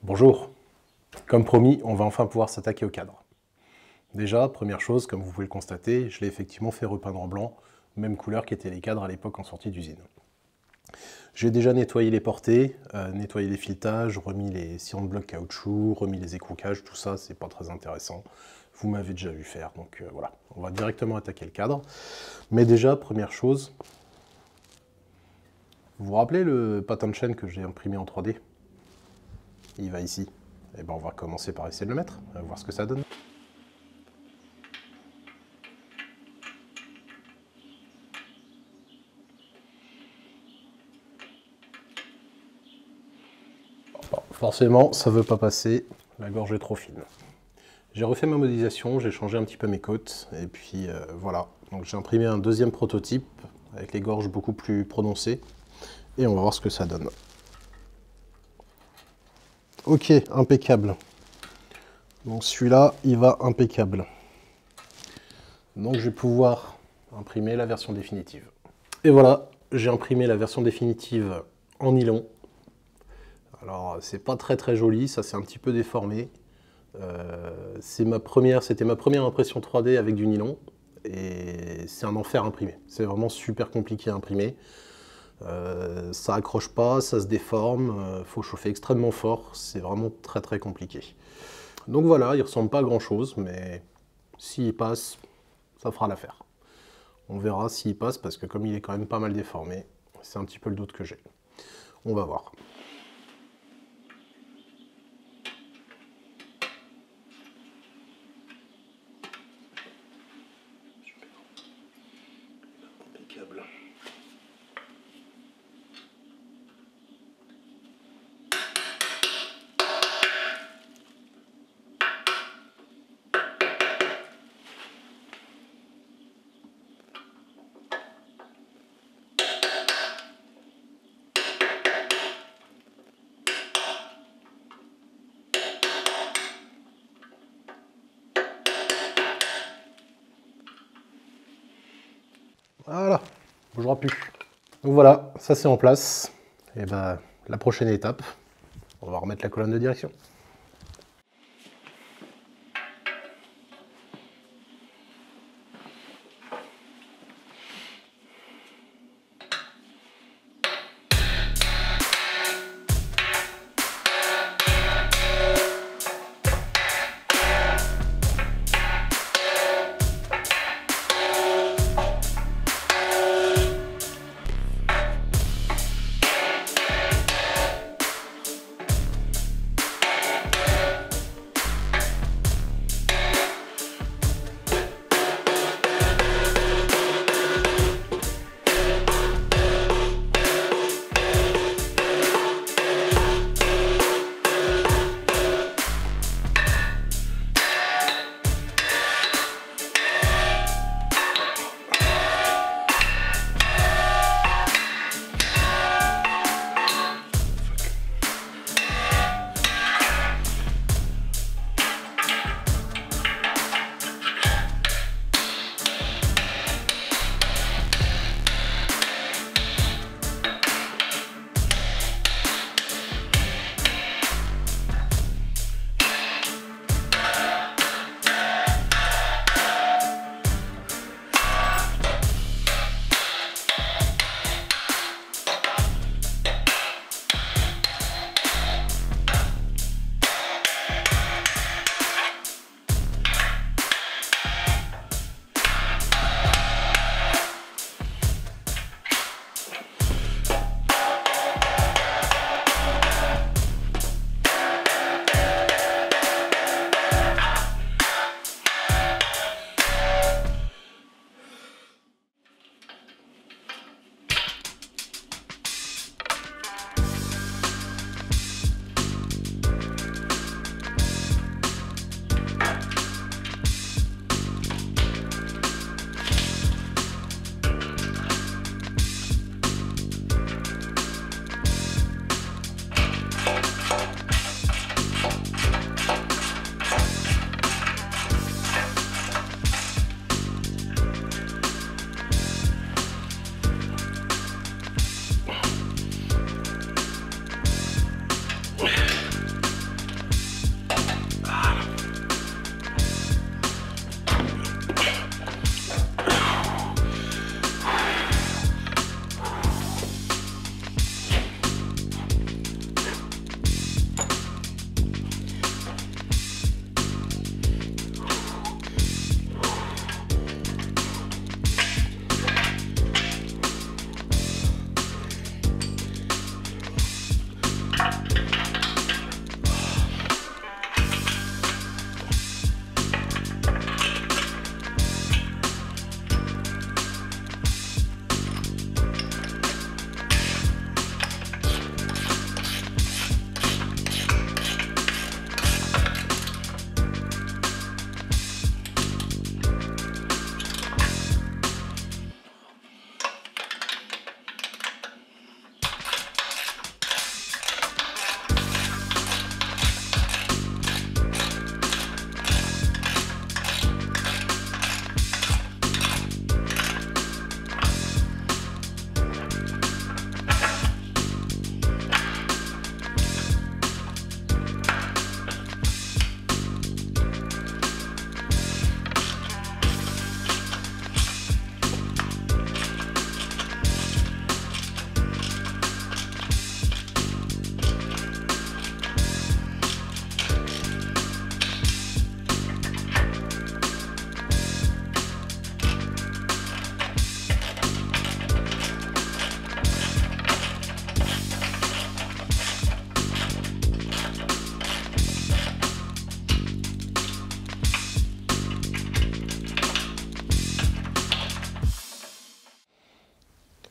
Bonjour. Comme promis, on va enfin pouvoir s'attaquer au cadre. Déjà, première chose, comme vous pouvez le constater, je l'ai effectivement fait repeindre en blanc, même couleur qu'étaient les cadres à l'époque en sortie d'usine. J'ai déjà nettoyé les portées, nettoyé les filetages, remis les sillons de bloc caoutchouc, remis les écrouquages, tout ça, c'est pas très intéressant. Vous m'avez déjà vu faire, donc voilà. On va directement attaquer le cadre. Mais déjà, première chose, vous vous rappelez le pattern chain que j'ai imprimé en 3D? Il va ici. Et ben on va commencer par essayer de le mettre, on va voir ce que ça donne. Bon, forcément, ça veut pas passer, la gorge est trop fine. J'ai refait ma modélisation, j'ai changé un petit peu mes côtes, et puis voilà. Donc j'ai imprimé un deuxième prototype, avec les gorges beaucoup plus prononcées, et on va voir ce que ça donne. Ok, impeccable. Donc celui-là, il va impeccable. Donc je vais pouvoir imprimer la version définitive. Et voilà, j'ai imprimé la version définitive en nylon. Alors c'est pas très joli, ça s'est un petit peu déformé. C'était ma première impression 3D avec du nylon. Et c'est un enfer à imprimer. C'est vraiment super compliqué à imprimer. Ça accroche pas, ça se déforme, faut chauffer extrêmement fort, c'est vraiment très compliqué. Donc voilà, il ressemble pas à grand chose, mais s'il passe, ça fera l'affaire. On verra s'il passe, parce que comme il est quand même pas mal déformé, c'est un petit peu le doute que j'ai. On va voir. Impeccable. Voilà, bougera plus. Donc voilà, ça c'est en place. Et ben la prochaine étape, on va remettre la colonne de direction.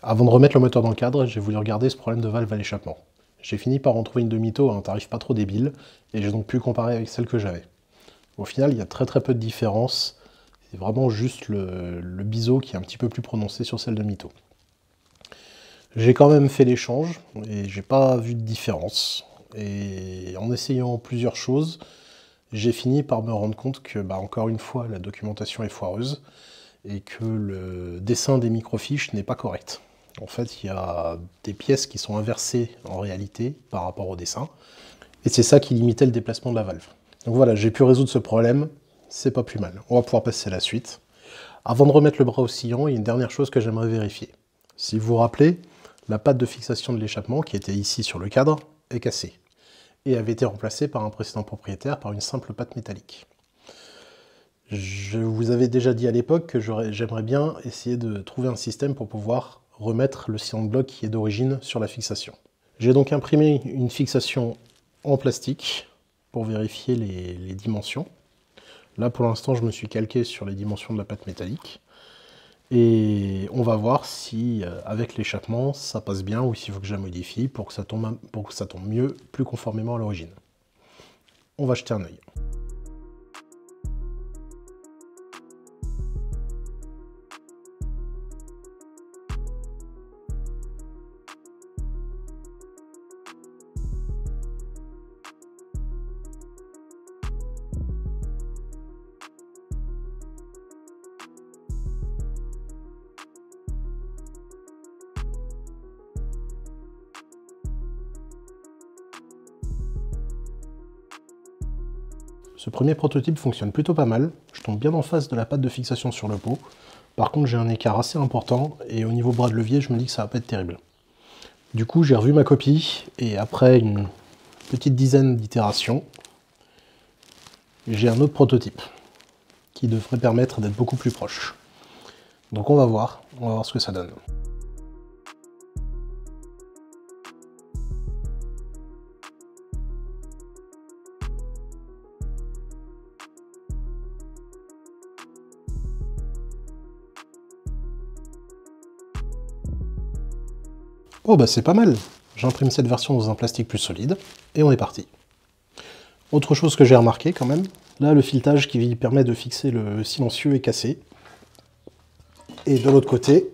Avant de remettre le moteur dans le cadre, j'ai voulu regarder ce problème de valve à l'échappement. J'ai fini par en trouver une de Mito à un tarif pas trop débile, et j'ai donc pu comparer avec celle que j'avais. Au final, il y a très peu de différence, c'est vraiment juste le biseau qui est un petit peu plus prononcé sur celle de Mito. J'ai quand même fait l'échange, et j'ai pas vu de différence. Et en essayant plusieurs choses, j'ai fini par me rendre compte que, encore une fois, la documentation est foireuse, et que le dessin des microfiches n'est pas correct. En fait, il y a des pièces qui sont inversées en réalité par rapport au dessin, et c'est ça qui limitait le déplacement de la valve. Donc voilà, j'ai pu résoudre ce problème, c'est pas plus mal. On va pouvoir passer à la suite. Avant de remettre le bras oscillant, il y a une dernière chose que j'aimerais vérifier. Si vous vous rappelez, la patte de fixation de l'échappement, qui était ici sur le cadre, est cassée, et avait été remplacée par un précédent propriétaire par une simple patte métallique. Je vous avais déjà dit à l'époque que j'aimerais bien essayer de trouver un système pour pouvoir remettre le sciant de bloc qui est d'origine sur la fixation. J'ai donc imprimé une fixation en plastique pour vérifier les dimensions. Là pour l'instant je me suis calqué sur les dimensions de la pâte métallique. Et on va voir si avec l'échappement ça passe bien ou s'il faut que je la modifie pour que ça tombe mieux, plus conformément à l'origine. On va jeter un œil. Ce premier prototype fonctionne plutôt pas mal, je tombe bien en face de la patte de fixation sur le pot. Par contre j'ai un écart assez important et au niveau bras de levier je me dis que ça va pas être terrible. Du coup j'ai revu ma copie et après une petite dizaine d'itérations, j'ai un autre prototype qui devrait permettre d'être beaucoup plus proche. Donc on va voir ce que ça donne. Oh bah c'est pas mal. J'imprime cette version dans un plastique plus solide, et on est parti. Autre chose que j'ai remarqué quand même, là le filetage qui permet de fixer le silencieux est cassé. Et de l'autre côté,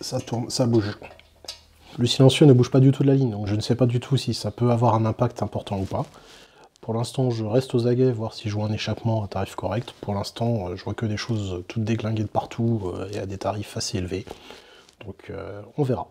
ça tourne, ça bouge. Le silencieux ne bouge pas du tout de la ligne, donc je ne sais pas du tout si ça peut avoir un impact important ou pas. Pour l'instant, je reste aux aguets, voir si je vois un échappement à tarif correct. Pour l'instant, je vois que des choses toutes déglinguées de partout et à des tarifs assez élevés. Donc on verra.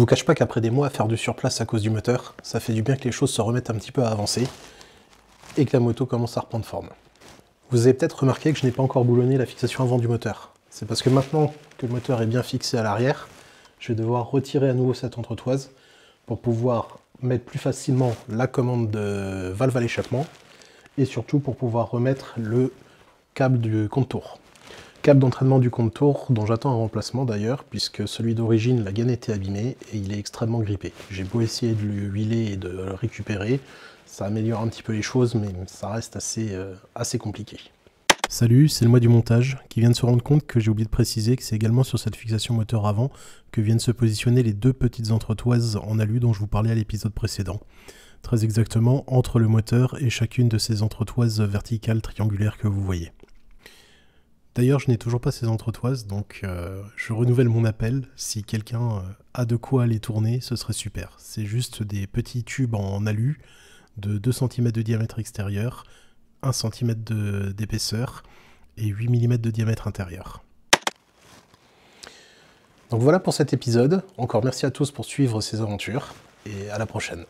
vous cache pas qu'après des mois à faire du surplace à cause du moteur, ça fait du bien que les choses se remettent un petit peu à avancer et que la moto commence à reprendre forme. Vous avez peut-être remarqué que je n'ai pas encore boulonné la fixation avant du moteur. C'est parce que maintenant que le moteur est bien fixé à l'arrière, je vais devoir retirer à nouveau cette entretoise pour pouvoir mettre plus facilement la commande de valve à l'échappement et surtout pour pouvoir remettre le câble du compte-tour. Câble d'entraînement du compte-tour dont j'attends un remplacement d'ailleurs, puisque celui d'origine, la gaine était abîmée et il est extrêmement grippé. J'ai beau essayer de le huiler et de le récupérer, ça améliore un petit peu les choses, mais ça reste assez compliqué. Salut, c'est le mois du montage, qui vient de se rendre compte que j'ai oublié de préciser que c'est également sur cette fixation moteur avant que viennent se positionner les deux petites entretoises en alu dont je vous parlais à l'épisode précédent. Très exactement entre le moteur et chacune de ces entretoises verticales triangulaires que vous voyez. D'ailleurs, je n'ai toujours pas ces entretoises, donc je renouvelle mon appel. Si quelqu'un a de quoi les tourner, ce serait super. C'est juste des petits tubes en alu de 2 cm de diamètre extérieur, 1 cm d'épaisseur et 8 mm de diamètre intérieur. Donc voilà pour cet épisode. Encore merci à tous pour suivre ces aventures et à la prochaine.